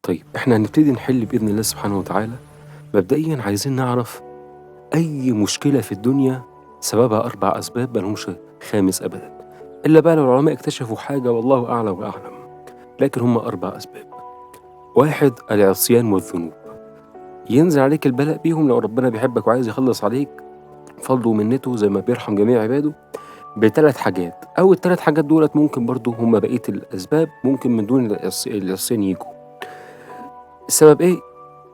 طيب إحنا هنبتدي نحل بإذن الله سبحانه وتعالى. مبدئيًا عايزين نعرف أي مشكلة في الدنيا سببها 4 أسباب ما لهمش خامس أبدًا، إلا بقى لو العلماء اكتشفوا حاجة والله أعلى وأعلم، لكن هم 4 أسباب. 1 العصيان والذنوب، ينزل عليك البلاء بيهم لو ربنا بيحبك وعايز يخلّص عليك بفضله ومنته زي ما بيرحم جميع عباده ب3 حاجات، أو ال3 حاجات دُولة ممكن برضه هم بقية الأسباب ممكن من دون العصيان ييجوا. السبب إيه؟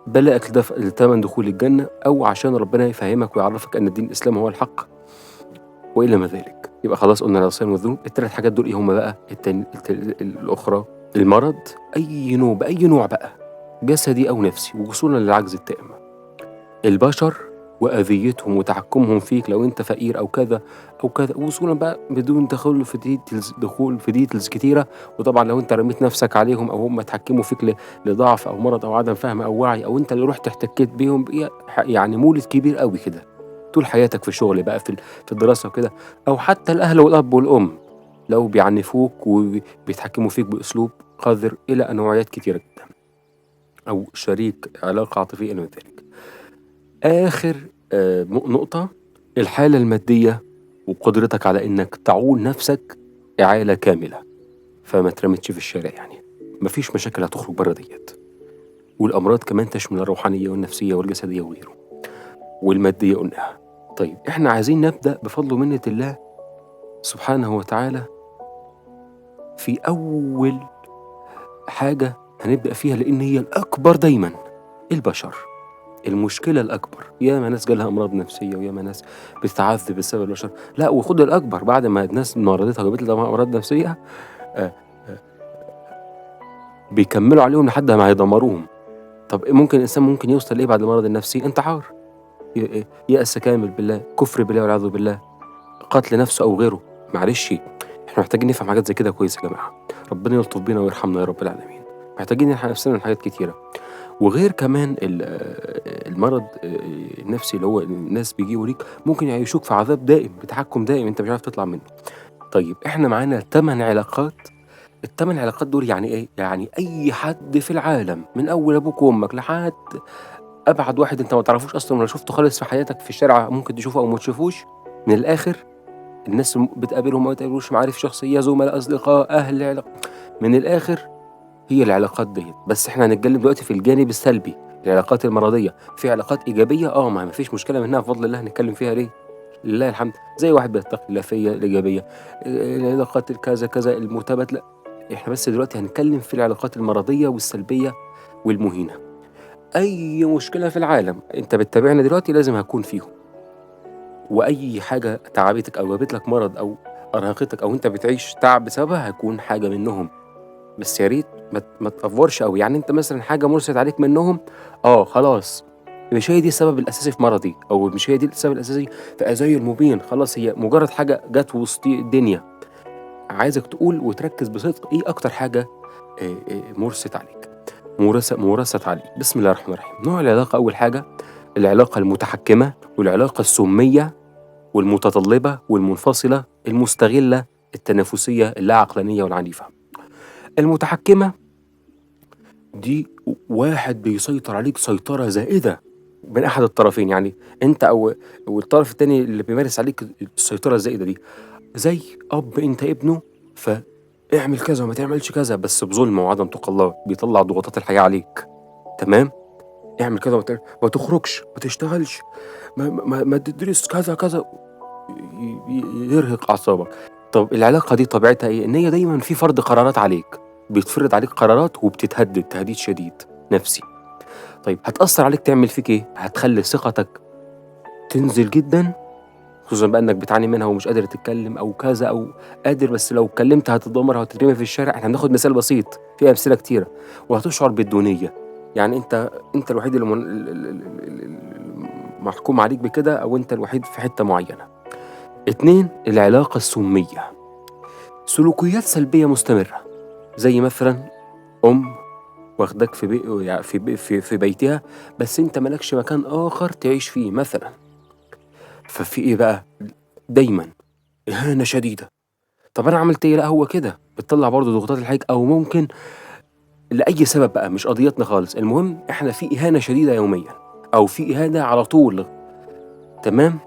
بلاءك لتمن دخول الجنة، أو عشان ربنا يفهمك ويعرفك أن الدين الإسلام هو الحق وإلى ما ذلك. يبقى خلاص قلنا العصيان والذنوب. ال3 حاجات دول إيه هم بقى؟ الأخرى المرض، أي نوع بأي نوع بقى، جسدي أو نفسي، وصولا للعجز التام. البشر وأذيتهم وتحكمهم فيك لو أنت فقير أو كذا أو كذا، وصولا بقى بدون دخول في ديتيلز كتيرة. وطبعا لو أنت رميت نفسك عليهم أو هم اتحكموا فيك لضعف أو مرض أو عدم فهم أو وعي، أو أنت اللي رحت احتكيت بيهم، يعني مولد كبير قوي كده طول حياتك في الشغل بقى في الدراسة وكده. أو حتى الأهل والأب والأم لو بيعنفوك وبيتحكموا فيك بأسلوب قذر إلى نوعيات كتيرة جدا، أو شريك علاقة عاطفية إلى ذلك. آخر نقطة، الحالة المادية وقدرتك على إنك تعول نفسك إعالة كاملة، فما اترمتش في الشارع يعني. مفيش مشاكل هتخرج بره ديت. والأمراض كمان تشمل الروحانية والنفسية والجسدية وغيره، والمادية قلناها. طيب إحنا عايزين نبدأ بفضل ومنة الله سبحانه وتعالى في أول حاجة هنبدأ فيها، لأن هي الأكبر دايما. البشر المشكلة الأكبر، ياما ناس جالها أمراض نفسية وياما ناس بتتعذب بسبب البشر. لا، وخد الأكبر، بعد ما الناس مرضتها وجابت لها أمراض نفسية آه، بيكملوا عليهم لحد ما هيدمروهم. طب ممكن الإنسان ممكن يوصل لإيه بعد المرض النفسي؟ انتحار، يأس كامل بالله، كفر بالله والعياذ بالله، قتل نفسه أو غيره. معلش، احنا محتاجين نفهم حاجات زي كده كويس يا جماعة. ربنا يلطف بينا ويرحمنا يا رب العالمين. محتاجين نلحق نفسنا من حاجات كتيرة. وغير كمان المرض النفسي اللي هو الناس بيجيوا ليك ممكن يعيشوك في عذاب دائم، بتحكم دائم انت مش عارف تطلع منه. طيب احنا معانا 8 علاقات. ال8 علاقات دول يعني ايه؟ يعني اي حد في العالم من اول ابوك وامك لحد ابعد واحد انت ما تعرفوش اصلا ولا شفته خالص في حياتك في الشارع، ممكن تشوفه او ما تشوفوش. من الاخر، الناس بتقابلهم ما تقابلوش، معارف شخصيه، زملاء، اصدقاء، اهل، علاقة. من الاخر هي العلاقات ديت. بس احنا هنتكلم دلوقتي في الجانب السلبي، العلاقات المرضيه. في علاقات ايجابيه ما فيش مشكله منها بفضل الله، هنتكلم فيها ليه؟ لله الحمد. زي واحد بيتقي الله فيا، الايجابيه. العلاقات الكذا كذا المتبادله. احنا بس دلوقتي هنتكلم في العلاقات المرضيه والسلبيه والمهينه. اي مشكله في العالم انت بتتابعنا دلوقتي لازم هكون فيهم. واي حاجه تعبتك او جابت لك مرض او ارهقتك او انت بتعيش تعب بسببها هيكون حاجه منهم. بس يا ريت ما تأفورش قوي. يعني انت مثلا حاجه مرست عليك منهم، خلاص، مش هي دي السبب الاساسي في مرضي، او مش هي دي السبب الاساسي في اذاي المبين. خلاص، هي مجرد حاجه جت وسط الدنيا. عايزك تقول وتركز بصدق ايه اكتر حاجه مرست عليك، مورست عليك. بسم الله الرحمن الرحيم. نوع العلاقه اول حاجه العلاقه المتحكمه، والعلاقه السميه، والمتطلبه، والمنفصله، المستغله، التنافسيه، اللا عقلانيه، والعنيفه. المتحكمه دي واحد بيسيطر عليك سيطرة زائدة من أحد الطرفين، يعني أنت أو الطرف التاني اللي بيمارس عليك السيطرة الزائدة دي. زي أب أنت ابنه، فاعمل كذا وما تعملش كذا، بس بظلم وعدم تقى الله، بيطلع ضغوطات الحياة عليك. تمام؟ اعمل كذا ما تخرجش، ما تشتغلش، ما تدرس كذا كذا، يرهق أعصابك. طب العلاقة دي طبيعتها إيه؟ إن هي دايما في فرض قرارات عليك، بيتفرض عليك قرارات وبتتهدد تهديد شديد نفسي. طيب هتأثر عليك تعمل فيك إيه؟ هتخلي ثقتك تنزل جدا، خصوصا بقى إنك بتعاني منها ومش قادر تتكلم أو كذا، أو قادر بس لو اتكلمت هتتدمر أو هتترمي في الشارع. إحنا هناخد مثال بسيط، في أمثلة كتيرة. وهتشعر بالدونية، يعني أنت الوحيد اللي محكوم عليك بكده، أو أنت الوحيد في حتة معينة. 2 العلاقة السمية، سلوكيات سلبية مستمرة. زي مثلا أم واخداك في بيتها، بس انت مالكش مكان آخر تعيش فيه مثلا. ففي ايه بقى؟ دايما إهانة شديدة. طب انا عملت ايه؟ لا، هو كده بتطلع برضه ضغوطات الحياة. او ممكن لأي سبب بقى مش قضيتنا خالص، المهم إحنا في إهانة شديدة يوميًا أو في إهانة على طول، تمام؟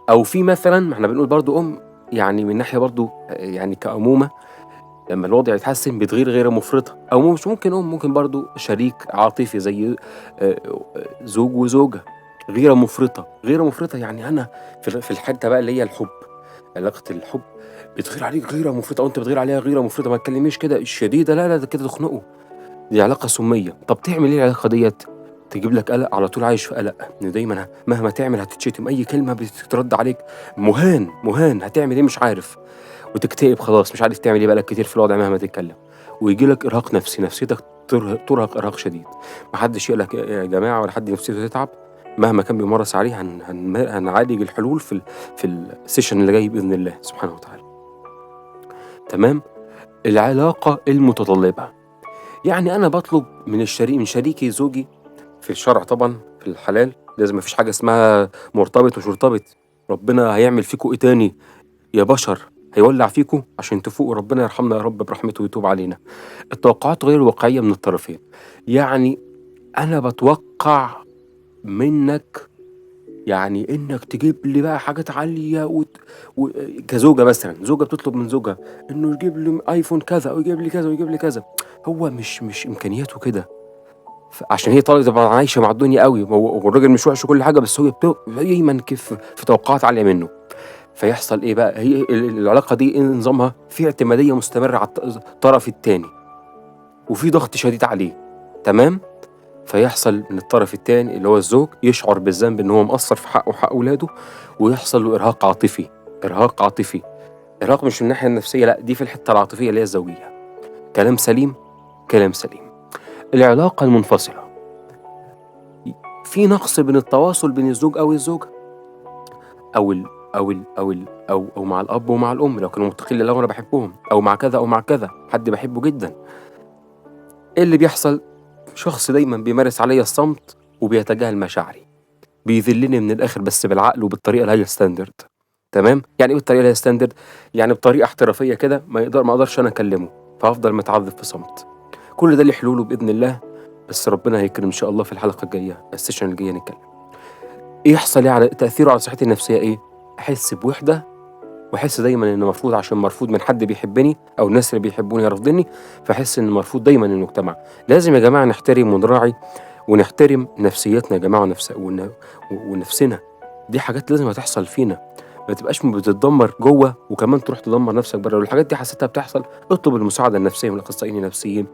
أو في مثلًا ما إحنا بنقول برضه يعني من ناحية برضه يعني كأمومة لمّا الوضع يتحسن بتغير غيرة مفرطة، أو مش ممكن ممكن برضه شريك عاطفي زي آآ زوج وزوجة، غيرة مفرطة، غيرة مفرطة يعني أنا في الحتة بقى اللي هي الحب، علاقة الحب بتغير عليك غيرة مفرطة وأنت بتغير عليها غيرة مفرطة، ما تكلمنيش كده الشديدة، لا، لا، ده كده تخنقه، دي علاقة سُميّة. طب تعمل إيه العلاقة ديّة؟ تجيب لك قلق، على طول عايش في قلق، إن دايمًا مهما تعمل هتتشتم، أي كلمة بتترد عليك مُهان، مُهان، هتعمل إيه مش عارف. وتكتئب خلاص مش عارف تعمل إيه، بقى لك كتير في الوضع مهما تتكلم، وييجي لك إرهاق نفسي، نفسيتك تُرهق إرهاق شديد، ما حدش يقلق يا جماعة ولا حد نفسيته تتعب، مهما كان بيمارس عليه هنعالج الحلول في الsession اللي جاي بإذن الله سبحانه وتعالى، تمام؟ العلاقة المتطلبة، يعني أنا باطلب من شريكي زوجي في الشرع طبعًا في الحلال، لازم ما فيش حاجة اسمها مرتبط مش مرتبط، ربنا هيعمل فيكم إيه تاني يا بشر، هيولّع فيكم عشان تفوقوا، ربنا يرحمنا يا رب برحمته ويتوب علينا. التوقعات غير واقعية من الطرفين، يعني أنا باتوقع منّك يعني إنّك تجيب لي بقى حاجات عالية و كزوجة مثلًا، زوجة بتطلب من زوجها إنه يجيب لي أيفون كذا ويجيب لي كذا ويجيب لي كذا، هو مش إمكانياته كده، عشان هي طبعًا عايشة مع الدنيا أوي، والراجل مش وِحِش وكل حاجة، بس هي دايمًا في توقعات عالية منّه. فيحصل إيه بقى، هي العلاقة دي إيه نظامها، في اعتمادية مستمرة على الطرف التاني، وفي ضغط شديد عليه، تمام؟ فيحصل من الطرف التاني اللي هو الزوج يشعر بالذنب إن هو مقصّر في حقه وحق ولاده، ويحصل له إرهاق عاطفي، إرهاق عاطفي، إرهاق مش من الناحية النفسية لأ، دي في الحتة العاطفية اللي هي الزوجية. كلام سليم، كلام سليم. العلاقة المنفصلة، في نقص بين التواصل بين الزوج أو الزوجة. أو ال أو ال أو ال أو مع الأب ومع الأم لو كانوا متقين لله وأنا باحبهم، أو مع كذا أو مع كذا، حد باحبه جدًا. إيه اللي بيحصل؟ شخص دايمًا بيمارس عليَّ الصمت وبيتجاهل مشاعري، بيذلّني من الآخر بس بالعقل وبالطريقة اللي هي الstandard، تمام؟ يعني إيه بالطريقة اللي هي standard؟ يعني بطريقة احترافية كده ما أقدرش أنا أكلمه، فهافضل متعذب في صمت. كل ده ليه حلوله بإذن الله، بس ربنا هيكرم إن شاء الله في الحلقة الجاية، الsession الجاية نتكلم. يحصل إيه على تأثيره على صحتي النفسية إيه؟ أحس بوحدة واحس دايمًا إني مرفوض عشان مرفوض من حد بيحبني أو الناس اللي بيحبوني رافضينّي، فاحس إني مرفوض دايمًا من المجتمع. لازم يا جماعة نحترم ونراعي ونحترم نفسيّاتنا يا جماعة ونفسنا، دي حاجات لازم هتحصل فينا، ما تبقاش بتتدمر جوّه وكمان تروح تدمر نفسك برّه، لو الحاجات دي حسيتها بتحصل اطلب المساعدة النفسية من الأخصائيين النفسيين،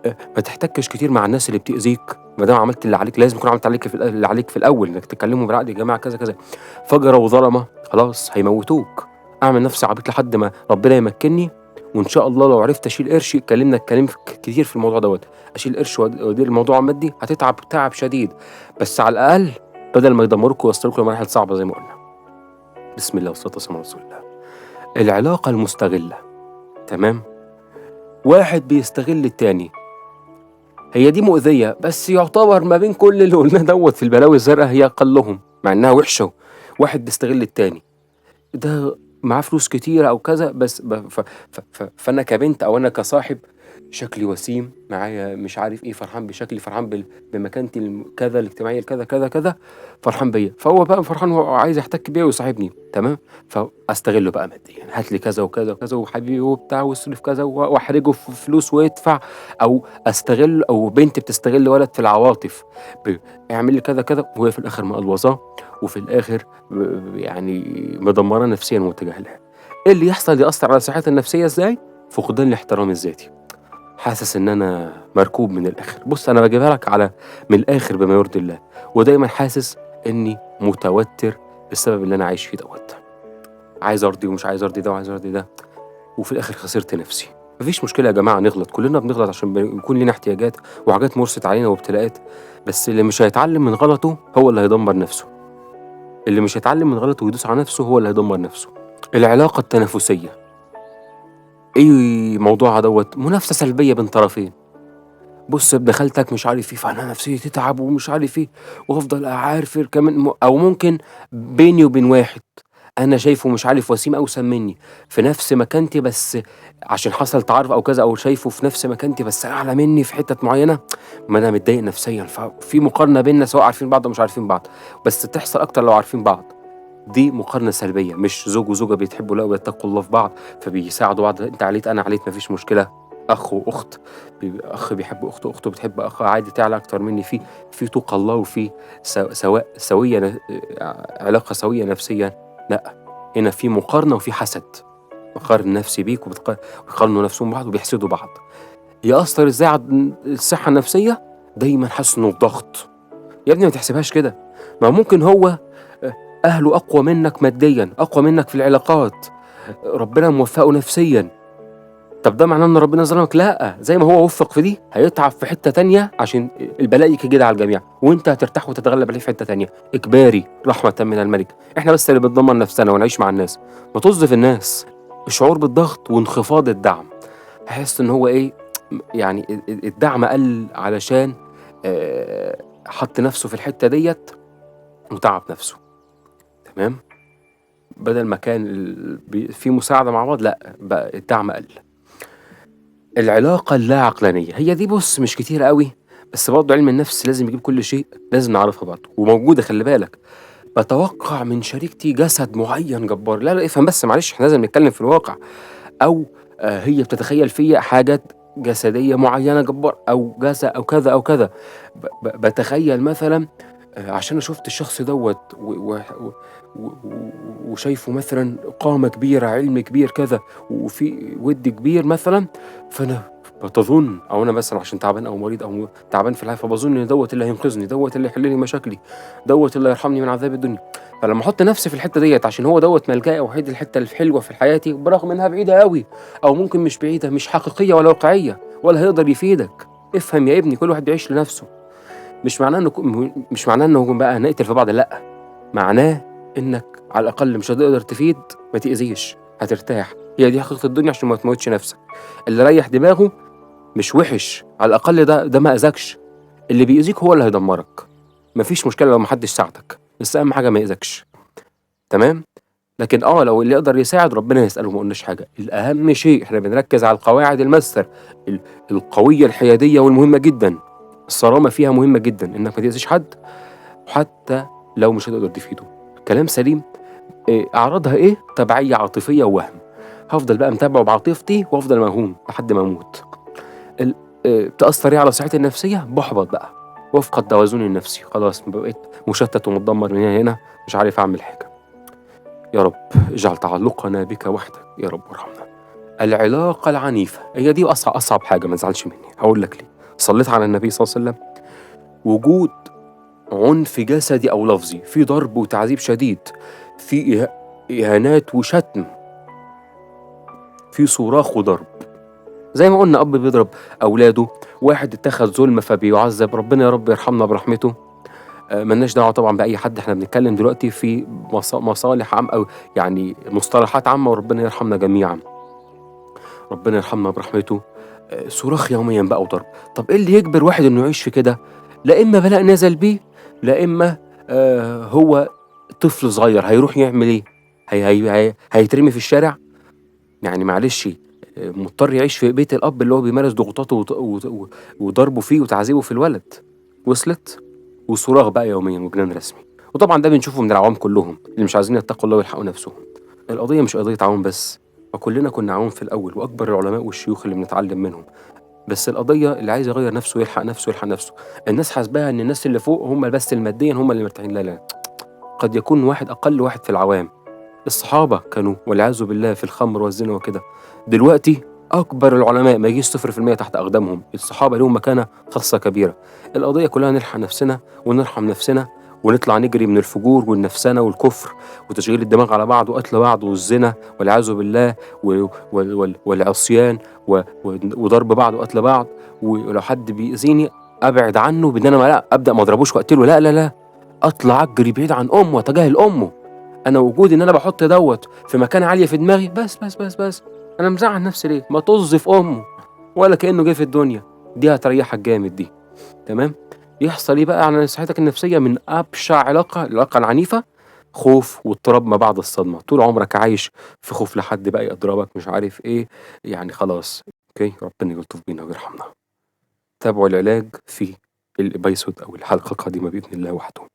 ما تحتكش كتير مع الناس اللي بتأذيك، ما دام عملت اللي عليك لازم تكون عملت اللي عليك في الأول، إنك تكلمهم بالعقل يا جماعة كذا، كذا. فجرة وظلمة خلاص هيموتوك، أعمل نفسي عبيط لحد ما ربنا يمكنني، وإن شاء الله لو عرفت أشيل قرشي اتكلمنا كلام كتير في الموضوع دوّة، أشيل قرش وأدير الموضوع مادي هتتعب تعب شديد، بس على الأقل بدل ما يدمروك ويوصلوك لمراحل صعبة زي ما قلنا. بسم الله والصلاة والسلام على رسول الله. العلاقة المستغلة، تمام؟ واحد بيستغل التاني. هي دي مؤذية، بس يعتبر ما بين كل اللي قلناه دوّة في البلاوي الزرقا هي أقلهم، مع إنها وحشة، واحد بيستغل التاني، ده معاه فلوس كتيرة أو كذا بس ب ف ف ف فأنا كبنت أو أنا كصاحب شكلي وسيم، معايا مش عارف إيه، فرحان بشكلي، فرحان بمكانتي كذا الاجتماعية الكذا، كذا، كذا، فرحان بيّا، فهو بقى فرحان وعايز يحتك بيّا ويصاحبني، تمام، فأستغله بقى ماديًا، هات لي كذا وكذا وكذا وحبيبي وبتاع واصرف كذا وأحرجه في فلوس ويدفع، أو أستغل أو بنت بتستغل ولد في العواطف، ب اعمل لي كذا، كذا، وهي في الآخر مقلوظاه، وفي الآخر يعني مدمراه نفسيًا ومتجاهلاه. إيه اللي يحصل يأثر على صحتي النفسية إزاي؟ فقدان الاحترام الذاتي. حاسس إن أنا مركوب من الآخر، بُص أنا باجيبها لك من الآخر بما يرضي الله، ودايمًا حاسس إني متوتر بسبب اللي أنا عايش فيه دوّة، عايز أرضي ومش عايز أرضي ده وعايز أرضي ده، وفي الآخر خسرت نفسي. ما فيش مشكلة يا جماعة نغلط، كلنا بنغلط عشان بيكون لينا احتياجات وحاجات مُرست علينا وابتلاءات، بس اللي مش هيتعلم من غلطه هو اللي هيدمر نفسه، اللي مش هيتعلم من غلطه ويدوس على نفسه هو اللي هيدمر نفسه. العلاقة التنافسية، إيه موضوعها دوّة؟ منافسة سلبية بين طرفين. بُص ابن خالتك مش عارف إيه، فأنا نفسيتي تتعب ومش عارف إيه، وأفضل أعافر كمان أو ممكن بيني وبين واحد، أنا شايفه مش عارف وسيم أوسم مني في نفس مكانتي، بس عشان حصل تعارف أو كذا، أو شايفه في نفس مكانتي بس أعلى مني في حتت معينة، ما أنا متضايق نفسيا. ففي مقارنة بيننا سواء عارفين بعض أو مش عارفين بعض، بس تحصل أكتر لو عارفين بعض. دي مقارنة سلبية، مش زوج وزوجة بيتحبوا لا ويتقوا الله في بعض فبيساعدوا بعض، أنت عليت أنا عليت مفيش مشكلة. أخ وأخت، أخ بيحب أخته، أخته بتحب أخها، عادي تعلى أكتر مني. في تقى الله، وفي سواء سوية علاقة سوية نفسيا. لا، هنا في مقارنة وفي حسد، بقارن نفسي بيك وبيقارنوا نفسهم بعض وبيحسدوا بعض. يأثر ازاي على الصحة النفسية؟ دايما حاسس انه ضغط. يا ابني ما تحسبهاش كده، ما ممكن هو أهله أقوى منك ماديا، أقوى منك في العلاقات، ربنا موفقه نفسيا. طب ده معناه إن ربنا ظلمك؟ لأ، زي ما هو وفق في دي هيتعب في حتة تانية عشان البلاء يجي كده على الجميع، وأنت هترتاح وتتغلب عليه في حتة تانية. إجباري رحمة من الملك. إحنا بس اللي بنضمن نفسنا ونعيش مع الناس، ما تصدف الناس. الشعور بالضغط وانخفاض الدعم، هحس إن هو إيه يعني الدعم قل علشان حط نفسه في الحتة ديت وتعب نفسه. تمام؟ بدل ما كان في مساعدة مع بعض، لأ بقى الدعم قل. العلاقة اللا عقلانية هي دي، بص مش كتير قوي، بس برضه علم النفس لازم يجيب كل شيء، لازم نعرفها برضه وموجودة، خلي بالك. بتوقع من شريكتي جسد معين جبار. لا لا، افهم بس معلش، احنا لازم نتكلم في الواقع. أو هي بتتخيل فيا حاجات جسدية معينة جبار، أو جسد أو كذا أو كذا. بتخيل مثلا عشان أنا شفت الشخص دوت وشايفه مثلا قامة كبيرة، علم كبير كذا، وفي ود كبير مثلا، فأنا بتظن، أو أنا مثلا عشان تعبان أو مريض أو تعبان في الحياة، فبظن إن دوت اللي هينقذني، دوت اللي يحل لي مشاكلي، دوت اللي يرحمني من عذاب الدنيا. فلما أحط نفسي في الحتة ديت عشان هو دوت ملجأي أو وحيد، الحتة الحلوة في حياتي، برغم إنها بعيدة قوي، أو ممكن مش بعيدة، مش حقيقية ولا واقعية ولا هيقدر يفيدك. افهم يا ابني، كل واحد بيعيش لنفسه. مش معناه إنه بقى هنقتل في بعض، لأ، معناه إنك على الأقل مش هتقدر تفيد، ما تأذيش، هترتاح. هي دي حقيقة الدنيا عشان ما تموتش نفسك. اللي ريح دماغه مش وحش، على الأقل ده ما أذاكش. اللي بيأذيك هو اللي هيدمرك. مفيش مشكلة لو محدش ساعدك، بس أهم حاجة ما يأذكش. تمام؟ لكن لو اللي يقدر يساعد ربنا يسأله، ما قلناش حاجة. الأهم شيء احنا بنركز على القواعد الماستر القوية الحيادية والمهمة جدا. الصرامة فيها مهمة جدا، إنك ما تأذيش حد، وحتى لو مش هتقدر تفيده. كلام سليم. أعراضها إيه؟ تبعية عاطفية ووهم. هفضل بقى متابعه بعاطفتي وأفضل موهوم لحد ما أموت. بتأثر إيه على صحتي النفسية؟ بحبط بقى وافقد توازني النفسي، خلاص بقيت مشتت ومتدمر من هنا مش عارف أعمل حاجة. يا رب اجعل تعلقنا بك وحدك يا رب وارحمنا. العلاقة العنيفة هي دي أصعب حاجة، ما تزعلش مني، هقول لك ليه. صليت على النبي صلى الله عليه وسلم. وجود عنف جسدي أو لفظي، في ضرب وتعذيب شديد، في إهانات وشتم، في صراخ وضرب. زي ما قلنا، أب بيضرب أولاده، واحد اتخذ ظلم فبيعذب، ربنا يا رب يرحمنا برحمته. ملناش دعوة طبعا بأي حد، احنا بنتكلم دلوقتي في مصالح عامة، أو يعني مصطلحات عامة، وربنا يرحمنا جميعا، ربنا يرحمنا برحمته. صراخ يوميا بقى وضرب. طب ايه اللي يجبر واحد انه يعيش في كده؟ لا اما بلاء نزل بيه، لا اما هو طفل صغير هيروح يعمل ايه؟ هيترمي في الشارع؟ يعني معلش، مضطر يعيش في بيت الاب اللي هو بيمارس ضغوطاته وضربه فيه وتعذيبه في الولد. وصلت؟ وصراخ بقى يوميا وجنان رسمي. وطبعا ده بنشوفه من العوام كلهم اللي مش عايزين يتقوا الله ويلحقوا نفسهم. القضيه مش قضيه عوام بس، وكلنا كنا عوام في الاول، واكبر العلماء والشيوخ اللي بنتعلم منهم. بس القضيه اللي عايز يغير نفسه يلحق نفسه يلحق نفسه. الناس حاسباها ان الناس اللي فوق هم بس الماديا هم اللي مرتاحين. لا لا، قد يكون واحد اقل واحد في العوام. الصحابه كانوا والعياذ بالله في الخمر والزنا وكده. دلوقتي اكبر العلماء ما يجيش 0% تحت اقدامهم. الصحابه لهم مكانه خاصه كبيره. القضيه كلها نلحق نفسنا ونرحم نفسنا، ونطلع نجري من الفجور والنفسنه والكفر وتشغيل الدماغ على بعض وقتل بعض والزنا والعياذ بالله والعصيان وضرب بعض وقتل بعض. ولو حد بيأذيني ابعد عنه، بان انا لا ابدا ما اضربوش واقتله، لا لا لا، اطلع اجري بعيد عن امه واتجاهل امه. انا وجودي ان انا بحط دوت في مكان عاليه في دماغي، بس بس بس بس انا مزعل نفسي ليه؟ ما طز في امه ولا كانه جه في الدنيا. دي هتريحك جامد دي. تمام؟ يحصل ايه بقى على صحتك النفسيه من ابشع العلاقه العنيفه؟ خوف واضطراب ما بعد الصدمة، طول عمرك عايش في خوف لحد بقى يضربك مش عارف إيه، يعني خلاص. أوكي، ربنا يلطف بينا ويرحمنا. تابعوا العلاج في الإبيسود أو الحلقة القادمة بإذن الله وحده.